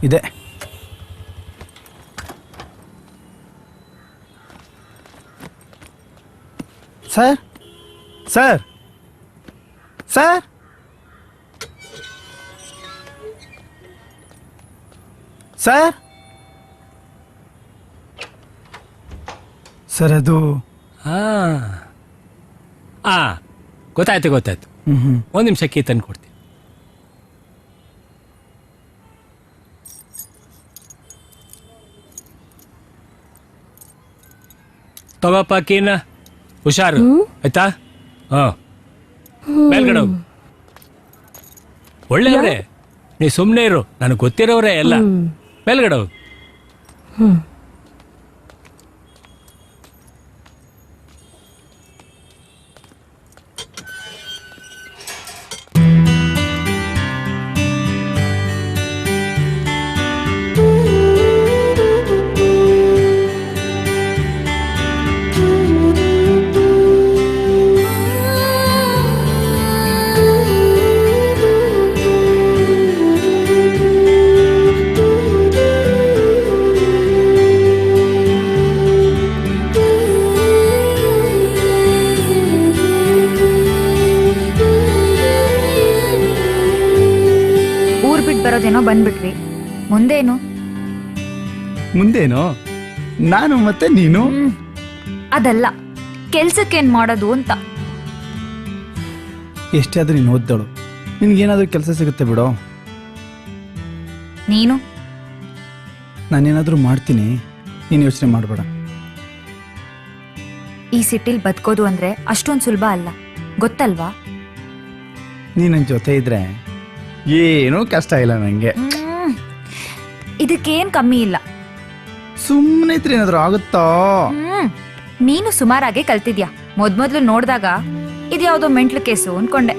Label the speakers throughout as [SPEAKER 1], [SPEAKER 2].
[SPEAKER 1] ಇದೆ. Sir sir sir sir sir ಅದು
[SPEAKER 2] ಗೊತ್ತಾಯ್ತು ಒಂದು ನಿಮಿಷ ಕೀ ತಂದು ಕೊಡ್ತೀನಿ. ತಗೋಪ್ಪ ಕೀನ, ಹುಷಾರು ಆಯ್ತಾ? ಮೇಲ್ಗಡೆ ಹೋಗು. ಒಳ್ಳೆಯವ್ರೆ, ನೀ ಸುಮ್ಮನೆ ಇರು, ನನಗೆ ಗೊತ್ತಿರೋವ್ರೆ ಎಲ್ಲ. ಮೇಲ್ಗಡೆ ಹೋಗು.
[SPEAKER 3] ಬರೋದೇನೋ ಬಂದ್ಬಿಟ್ವಿ,
[SPEAKER 1] ಮುಂದೇನು ನಾನು ಮತ್ತೆ ನೀನು.
[SPEAKER 3] ಅದಲ್ಲ, ಕೆಲ್ಸಕ್ಕೇನ್ ಮಾಡೋದು ಅಂತ.
[SPEAKER 1] ಎಷ್ಟೇ ಆದ್ರೂ ನೀನು ಓದ್ದಳು, ನಿನ್ಗೇನಾದ್ರೂ ಕೆಲಸ ಸಿಗುತ್ತೆ ಬಿಡೋ.
[SPEAKER 3] ನೀನು
[SPEAKER 1] ನಾನೇನಾದ್ರೂ ಮಾಡ್ತೀನಿ, ನೀನು ಯೋಚನೆ ಮಾಡಬೇಡ.
[SPEAKER 3] ಈ ಸಿಟಿಲ್ ಬದುಕೋದು ಅಂದ್ರೆ ಅಷ್ಟೊಂದು ಸುಲಭ ಅಲ್ಲ, ಗೊತ್ತಲ್ವಾ?
[SPEAKER 1] ನೀ ನನ್ನ ಜೊತೆ ಇದ್ರೆ ಏನೂ ಕಷ್ಟ ಇಲ್ಲ ನನಗೆ.
[SPEAKER 3] ಇದಕ್ಕೇನ್ ಕಮ್ಮಿ ಇಲ್ಲ.
[SPEAKER 1] ಸುಮ್ಮನೆ ಇದ್ರೆ ಏನಾದ್ರೂ ಆಗುತ್ತಾ?
[SPEAKER 3] ನೀನು ಸುಮಾರಾಗೆ ಕಲ್ತಿದ್ಯಾ. ಮೊದ್ಲು ನೋಡ್ದಾಗ ಇದ್ಯಾವುದೋ ಮೆಂಟ್ಲು ಕೇಸು ಅನ್ಕೊಂಡೆ.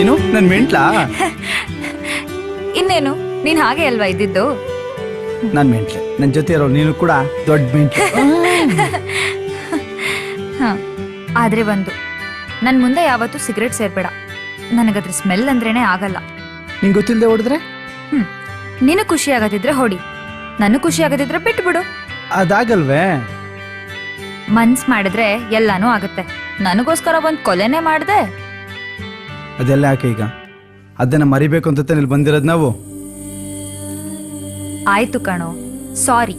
[SPEAKER 1] ಏನು ನನ್ ಮೆಂಟ್ಲಾ?
[SPEAKER 3] ಇನ್ನೇನು, ನೀನ್ ಹಾಗೆ ಅಲ್ವಾ ಇದ್ದಿದ್ದು?
[SPEAKER 1] ನನ್ ಮೆಂಟ್ಲೆ, ನನ್ ಜೊತೆ ಇರೋ ನೀನು ಕೂಡ ದೊಡ್ಡ ಮೆಂಟ್ಲೆ.
[SPEAKER 3] ಆದ್ರೆ ಒಂದು, ನನ್ ಮುಂದೆ ಯಾವತ್ತೂ ಸಿಗರೇಟ್ ಸೇರ್ಬೇಡ. ನನಗದ್ರ ಸ್ಮೆಲ್ ಅಂದ್ರೇನೆ ಆಗಲ್ಲ.
[SPEAKER 1] ನಿಂಗೆ ಗೊತ್ತಿಲ್ಲದೆ ಹೊಡೆದ್ರೆ?
[SPEAKER 3] ನೀನು ಖುಷಿ ಆಗದಿದ್ರೆ ಹೊಡಿ, ನನಗೆ ಖುಷಿ ಆಗದಿದ್ರೆ ಬಿಟ್ಬಿಡು.
[SPEAKER 1] ಅದಾಗಲ್ವೇ?
[SPEAKER 3] ಮನ್ಸ್ ಮಾಡಿದ್ರೆ ಎಲ್ಲಾನು ಆಗತ್ತೆ. ನನಗೋಸ್ಕರ ಒಂದ್ ಕೊಲೆನೇ ಮಾಡ್ದೆ.
[SPEAKER 1] ಅದೆಲ್ಲ ಯಾಕೆ ಈಗ? ಅದನ್ನ ಮರಿಬೇಕು ಅಂತ ಇಲ್ಲಿ ಬಂದಿರೋದ್ ನಾವು.
[SPEAKER 3] ಆಯ್ತು ಕಣೋ, ಸಾರಿ.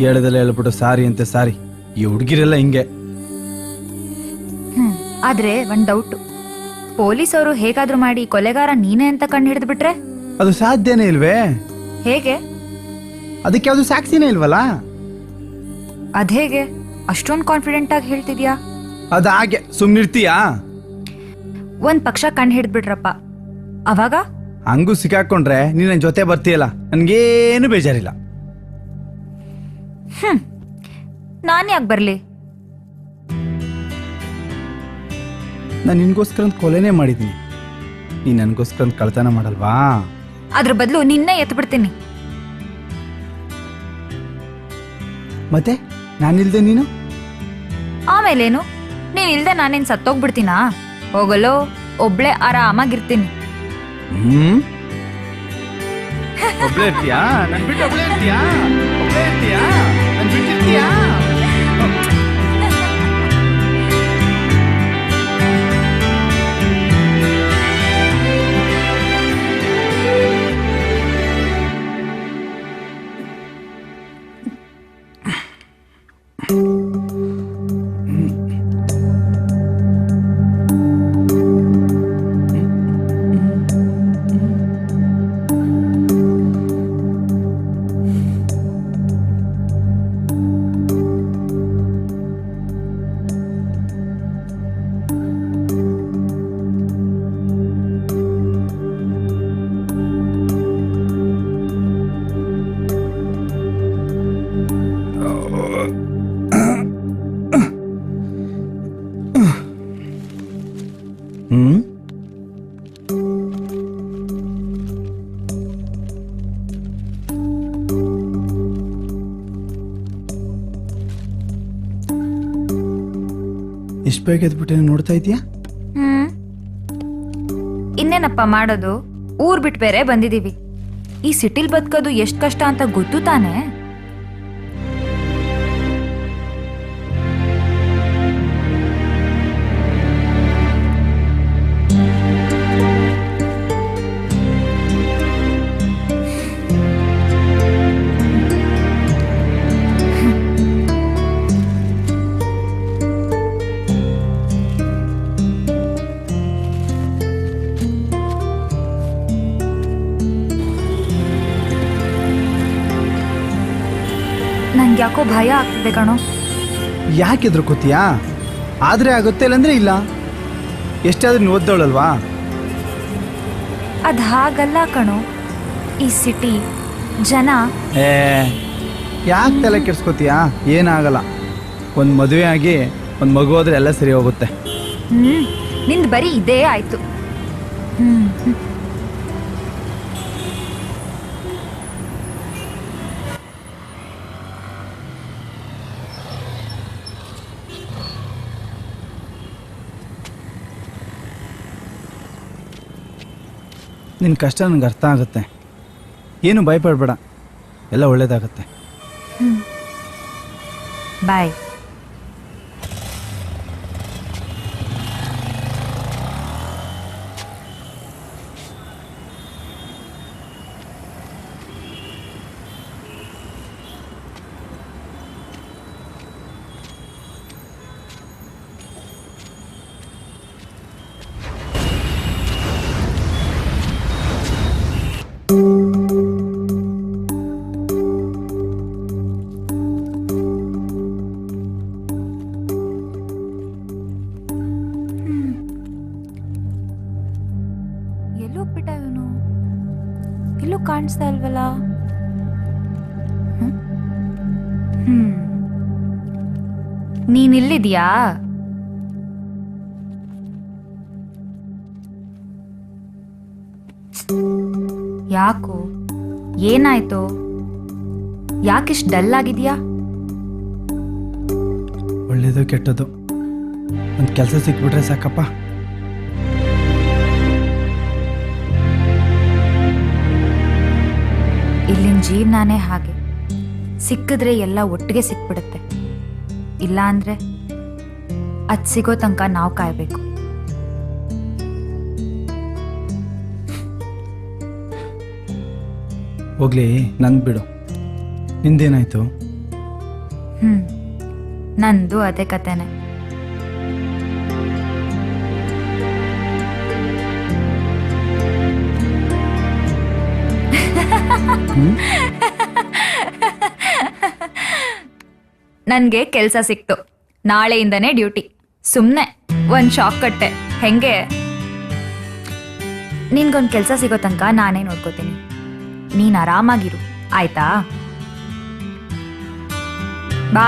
[SPEAKER 1] ಹೇಳದಲ್ಲ ಹೇಳ್ಬಿಟ್ಟು ಸಾರಿ ಅಂತೆ ಸಾರಿ. ಈ ಹುಡುಗಿರೆಲ್ಲ ಹಿಂಗೆ.
[SPEAKER 3] ಆದ್ರೆ ಒಂದ್ ಡೌಟ್, ಪೊಲೀಸ್ ಅವರು ಹೇಗಾದ್ರೂ ಮಾಡಿ ಕೊಲೆಗಾರ ನೀನೇ ಅಂತ ಕಂಡು ಹಿಡಿದು ಬಿಟ್ರೆ?
[SPEAKER 1] ಅದು ಸಾಧ್ಯನೇ ಇಲ್ವೇ?
[SPEAKER 3] ಹೇಗೆ?
[SPEAKER 1] ಅದಕ್ಕೆ ಯಾವ್ದು ಸಾಕ್ಷಿನೇ ಇಲ್ವಲ್ಲ.
[SPEAKER 3] ಅದೇಗೆ ಅಷ್ಟೊಂದು ಕಾನ್ಫಿಡೆಂಟ್ ಆಗಿ ಹೇಳ್ತಿದ್ಯಾ?
[SPEAKER 1] ಅದ ಹಾಗೆ ಸುಮ್ನಿರ್ತೀಯಾ?
[SPEAKER 3] ಒಂದ್ ಪಕ್ಷ ಕಂಡು ಹಿಡಿದು ಬಿಟ್ರಪ್ಪ, ಅವಾಗ
[SPEAKER 1] ಹಂಗೂ ಸಿಕ್ಕಾಕೊಂಡ್ರೆ ನೀನ್ ನನ್ ಜೊತೆ ಬರ್ತೀಯಲ್ಲ, ನನ್ಗೇನು ಬೇಜಾರಿಲ್ಲ.
[SPEAKER 3] ನಾನ್ ಯಾಕೆ ಬರ್ಲಿ?
[SPEAKER 1] ನಾನು ನಿನ್ಗೋಸ್ಕರ ಕೊಲೆನೇ ಮಾಡಿದ್ದೀನಿ, ನೀನ್ ನನ್ಗೋಸ್ಕರ ಕಳ್ತನ ಮಾಡಲ್ವಾ?
[SPEAKER 3] ಅದ್ರ ಬದಲು ನಿನ್ನೆ ಎತ್ಬಿಡ್ತೀನಿ.
[SPEAKER 1] ಮತ್ತೆ ನಾನಿಲ್ದೆ ನೀನು?
[SPEAKER 3] ಆಮೇಲೇನು? ನೀನ್ ಇಲ್ದೆ ನಾನೇನ್ ಸತ್ತೋಗ್ಬಿಡ್ತೀನಾ? ಹೋಗಲೋ, ಒಬ್ಳೆ ಆರಾಮಾಗಿರ್ತೀನಿ.
[SPEAKER 1] ಒಬ್ಳೆ ಇರ್ತೀಯಾ? ನನ್ ಬಿಟ್ಟು ಒಬ್ಳೆ ಇರ್ತೀಯಾ? ಒಬ್ಳೆ ಇರ್ತೀಯಾ? ನನ್ ಬಿಟ್ಟಿರ್ತೀಯಾ? ಎಷ್ಟು ಬೇಗ ಎದ್ಬಿಟ್ಟೆ ನೋಡ್ತಾ ಇದೀಯಾ?
[SPEAKER 3] ಇನ್ನೇನಪ್ಪ ಮಾಡೋದು, ಊರ್ ಬಿಟ್ಟು ಬೇರೆ ಬಂದಿದೀವಿ. ಈ ಸಿಟಿಲ್ ಬದುಕೋದು ಎಷ್ಟ್ ಕಷ್ಟ ಅಂತ ಗೊತ್ತು ತಾನೆ. ನಂಗೆ ಯಾಕೋ ಭಯ ಆಗ್ತಿದೆ ಕಣೋ.
[SPEAKER 1] ಯಾಕೆ ಎದ್ರುಕೋತೀಯಾ? ಆದ್ರೆ ಆಗುತ್ತೆ, ಇಲ್ಲಂದ್ರೆ ಇಲ್ಲ. ಎಷ್ಟಾದ್ರೂ ನೀವು ಓದ್ದವಳಲ್ವಾ?
[SPEAKER 3] ಅದ್ ಹಾಗಲ್ಲ ಕಣೋ, ಈ ಸಿಟಿ ಜನ.
[SPEAKER 1] ಯಾಕೆ ತಲೆ ಕೆಡ್ಸ್ಕೋತೀಯಾ? ಏನಾಗಲ್ಲ. ಒಂದು ಮದುವೆ ಆಗಿ ಒಂದು ಮಗು ಹೋದ್ರೆ ಎಲ್ಲ ಸರಿ ಹೋಗುತ್ತೆ.
[SPEAKER 3] ನಿಂದು ಬರೀ ಇದೇ ಆಯ್ತು.
[SPEAKER 1] ನಿನ್ನ ಕಷ್ಟ ನನಗೆ ಅರ್ಥ ಆಗುತ್ತೆ. ಏನು ಭಯಪಡಬೇಡ, ಎಲ್ಲ ಒಳ್ಳೇದಾಗತ್ತೆ.
[SPEAKER 3] ಬಾಯ್. ಎಲ್ಲೋಗ್ಬಿಟ್ಟ ಇವನು? ಎಲ್ಲೂ ಕಾಣಿಸ್ತಾ ಇಲ್ವಲ್ಲ. ನೀನಿಲ್ಲಿದ್ಯಾ? ಯಾಕೋ, ಏನಾಯ್ತು? ಯಾಕಿಷ್ಟು ಡಲ್ ಆಗಿದ್ಯಾ?
[SPEAKER 1] ಒಳ್ಳೇದು ಕೆಟ್ಟದ್ದು ಒಂದು ಕೆಲಸ ಸಿಕ್ಬಿಟ್ರೆ ಸಾಕಪ್ಪ.
[SPEAKER 3] ಇಲ್ಲಿನ ಜೀವನಾನೇ ಹಾಗೆ, ಸಿಕ್ಕಿದ್ರೆ ಎಲ್ಲ ಒಟ್ಟಿಗೆ ಸಿಕ್ಬಿಡುತ್ತೆ. ಇಲ್ಲ ಅಂದ್ರೆ ಅದ್ ಸಿಗೋ ತನಕ ನಾವು ಕಾಯ್ಬೇಕು.
[SPEAKER 1] ಹೋಗ್ಲಿ, ನಂದು ಬಿಡು. ನಿಂದೇನಾಯ್ತು?
[SPEAKER 3] ನಂದು ಅದೇ ಕತೆನೆ. ನನ್ಗೆ ಕೆಲ್ಸ ಸಿಕ್ತು, ನಾಳೆಯಿಂದನೇ ಡ್ಯೂಟಿ. ಸುಮ್ನೆ ಒಂದ್ ಶಾಕ್ ಕಟ್ಟೆ. ಹೆಂಗೆ? ನಿನ್ಗೊಂದ್ ಕೆಲ್ಸ ಸಿಗೋ ತನಕ ನಾನೇ ನೋಡ್ಕೋತೀನಿ. ನೀನ್ ಆರಾಮಾಗಿರು, ಆಯ್ತಾ? ಬಾ.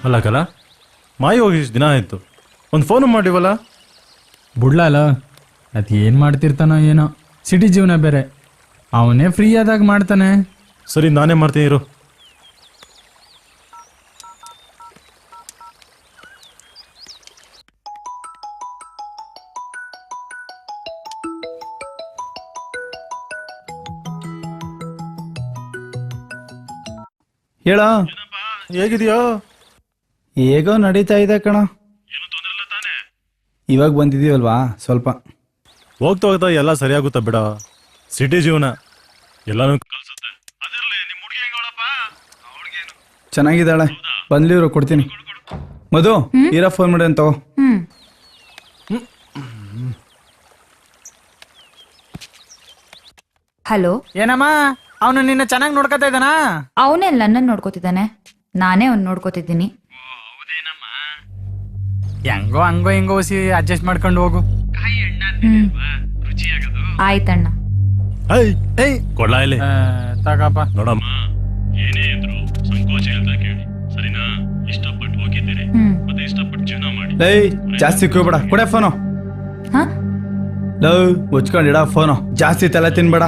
[SPEAKER 4] ಅಲ್ಲ ಕಲ, ಮಾಯಿ ಹೋಗಿ ಇಷ್ಟು ದಿನ ಆಯಿತು, ಒಂದು ಫೋನು ಮಾಡಿವಲ್ಲ.
[SPEAKER 5] ಬಿಡ್ಲಲ್ಲ, ಅದು ಏನು ಮಾಡ್ತಿರ್ತಾನೋ ಏನೋ. ಸಿಟಿ ಜೀವನ ಬೇರೆ, ಅವನೇ ಫ್ರೀ ಆದಾಗ ಮಾಡ್ತಾನೆ.
[SPEAKER 4] ಸರಿ, ನಾನೇ ಮಾಡ್ತೀನಿ ಇರು.
[SPEAKER 1] ಹೇಳ,
[SPEAKER 4] ಹೇಗಿದೆಯೋ?
[SPEAKER 1] ಹೇಗೋ ನಡೀತಾ ಇದೆ ಕಣ. ಇವಾಗ ಬಂದಿದೀವಲ್ವಾ, ಸ್ವಲ್ಪ
[SPEAKER 4] ಹೋಗ್ತಾ ಹೋಗ್ತಾ ಎಲ್ಲ ಸರಿಯಾಗುತ್ತಾ ಬಿಡ. ಸಿಟಿ ಜೀವನ ಎಲ್ಲಾನು
[SPEAKER 1] ಚೆನ್ನಾಗಿದ್ದಾಳೆ. ಬಂದ್ಲಿವ್ರು ಕೊಡ್ತೀನಿ. ಮಧು, ಇರ ಫೋನ್ ಮಾಡಿ ಅಂತ.
[SPEAKER 3] ಹಲೋ.
[SPEAKER 5] ಏನಮ್ಮ, ಅವನು ನಿನ್ನ ಚೆನ್ನಾಗಿ ನೋಡ್ಕೊತಾ ಇದ್ದಾನಾ?
[SPEAKER 3] ಅವನೇ ನನ್ನನ್ನು ನೋಡ್ಕೋತಿದ್ದಾನೆ, ನಾನೇ ಅವ್ನು ನೋಡ್ಕೋತಿದ್ದೀನಿ.
[SPEAKER 5] ಹೆಂಗೋ ಹಂಗೋ ಹಿಂಗೋ ಅಡ್ಜಸ್ಟ್ ಮಾಡ್ಕೊಂಡು ಹೋಗು.
[SPEAKER 3] ಆಯ್ತಣ್ಣ.
[SPEAKER 4] ಕೊಡ್ಲಾ ಇಲ್ಲಿ
[SPEAKER 5] ತಗಪ್ಪ.
[SPEAKER 4] ನೋಡಮ್ಮ, ಏನೇ ಇದ್ರು ಸಂಕೋಚ ಇಲ್ದ ಕೇಳಿ, ಸರಿನಾ? ಇಷ್ಟಪಟ್ಟು ಹೋಗಿದ್ದೀರಿ, ಮತ್ತೆ ಇಷ್ಟಪಟ್ಟು ಜೀವನ ಮಾಡಿ.
[SPEAKER 1] ಏಯ್, ಜಾಸ್ತಿ ಕೂಬೇಡ, ಕೊಡೆ ಫೋನು. ಲವ್ ಮುಚ್ಕೊಂಡಿಡ ಫೋನು, ಜಾಸ್ತಿ ತಲೆ ತಿನ್ಬೇಡ.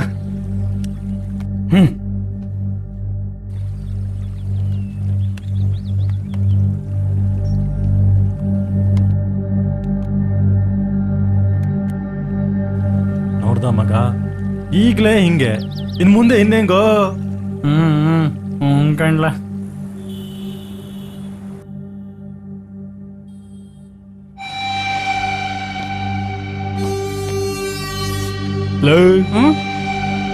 [SPEAKER 6] ಹೌದಾ ಮಗ, ಈಗ್ಲೇ ಹಿಂಗೆ ಇನ್ ಮುಂದೆ ಇನ್ನೇಂಗೋ.
[SPEAKER 5] ಕಣ್ಲ.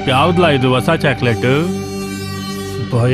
[SPEAKER 2] ಯಾವ್ದ್ಲಾ ಇದು ಹೊಸ ಚಾಕ್ಲೇಟ್?